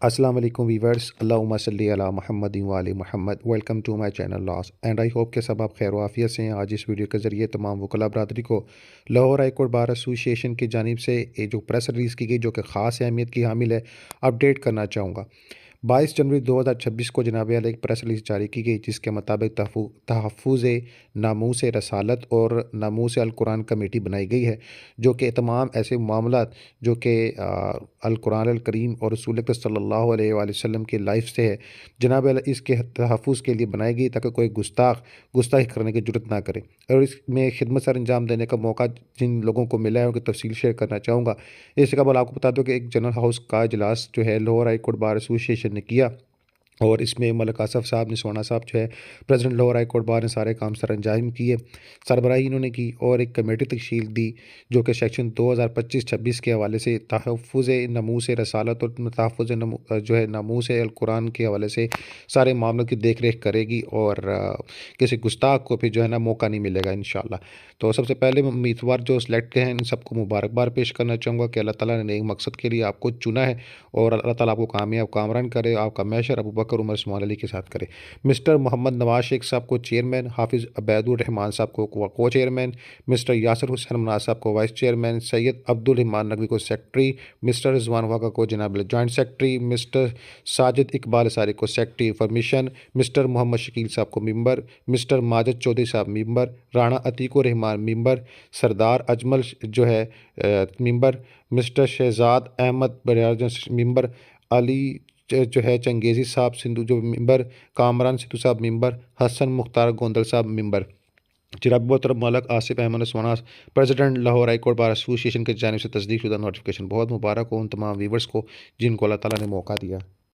अस्सलाम वालेकुम वीवर्स, अल्लाहुम्मा सल्ली अला मुहम्मदिन व आलि मुहम्मद। Welcome to my channel loss and I hope के सब आप खैर वाफियत से हैं। आज इस वीडियो के ज़रिए तमाम वकला बरादरी को Lahore high court bar association की जानिब से ये जो प्रेस रिलीज़ की गई, जो कि ख़ास अहमियत की हामिल है, अपडेट करना चाहूँगा। 22 जनवरी 2026 को जनाब आला एक प्रेस रिलीज़ जारी की गई, जिसके मुताबिक तहफ़्फ़ुज़ नामूस रसालत और नामूस अल कुरान कमेटी बनाई गई है, जो कि तमाम ऐसे मामलात जो कि अल कुरान अल करीम और रसूल अकरम सल्लल्लाहु अलैहि वसल्लम की लाइफ से है, जनाब आला इसके तहफ़्फ़ुज़ के लिए बनाई गई, ताकि कोई गुस्ताखी करने की जुर्रत ना करे। और इसमें खिदमत सर अंजाम देने का मौका जिन लोगों को मिला है, उनकी तफसील शेयर करना चाहूँगा। इससे कबल आपको बता दूँ कि एक जनरल हाउस का इजलास जो है Lahore high court bar association ने किया, और इसमें मलिक आसफ़ साहब, निसवाना साहब जो है प्रेसिडेंट लाहौर हाई कोर्ट बार ने सारे काम सर अंजाम किए, सरबराही इन्होंने की और एक कमेटी तश्कील दी, जो कि सेक्शन 2025-26 के हवाले से तहफ़्फ़ुज़ नमूस रसालत और तहफ़्फ़ुज़ जो है नमूस अल कुरान के हवाले से सारे मामलों की देख रेख करेगी, और किसी गुस्ताख को फिर जो है ना मौका नहीं मिलेगा इंशाअल्लाह। तो सबसे पहले उम्मीदवार जो सिलेक्ट किए हैं, इन सबको मुबारकबाद पेश करना चाहूँगा कि अल्लाह ताला ने एक मकसद के लिए आपको चुना है, और अल्लाह ताला आपको कामयाब कामरान करे, आपका मैशर अबू बकर उमर उस्मान अली के साथ करे। मिस्टर मोहम्मद नवाज शेख साहब को चेयरमैन, हाफिज़ अबैदुर रहमान साहब को को चेयरमैन, मिस्टर यासर हुसैन मनाज साहब को वाइस चेयरमैन, सैयद अब्दुल रहमान नकवी को सेक्रेटरी, मिस्टर रिजवान वाका को जनाब joint secretary, mister Sajid Iqbal Sari को secretary formation, mister Mohammad Shakeel साहब को मेंबर, मिस्टर माजिद चौधरी साहब मेंबर, राणा अतीकुर रहमान मेंबर, सरदार अजमल जो है मेंबर, मिस्टर शहजाद अहमद बरियार मेंबर, अली जो है चंगेज़ी साहब सिंधु जो मेंबर, कामरान सिद्धू साहब मेंबर, हसन मुख्तार गोंदल साहब मेंबर। जनाब मोहतरम Malik Asif Ahmad Usmana president Lahore high court bar association की जानिब से तस्दीक शुदा नोटिफिकेशन बहुत मुबारक हो उन तमाम व्यूवर्स को जिनको अल्लाह ताला ने मौका दिया।